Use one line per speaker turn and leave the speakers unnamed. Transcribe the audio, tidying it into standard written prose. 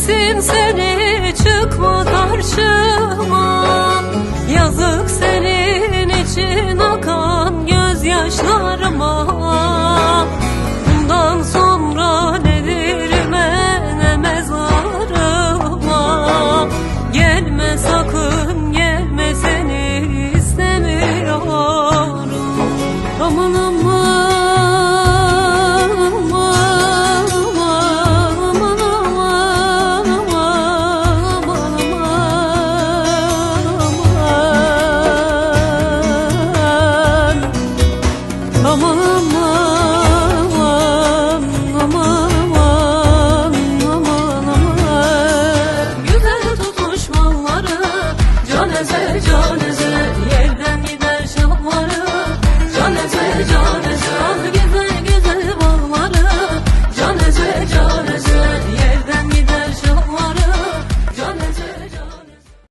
Kahretsin seni, çıkma karşıma. Yazık senin için akan gözyaşlarıma. Bundan sonra ne dirime ne mezarıma. Gelme sakın gelme, seni istemiyorum. Aman aman. Aman aman.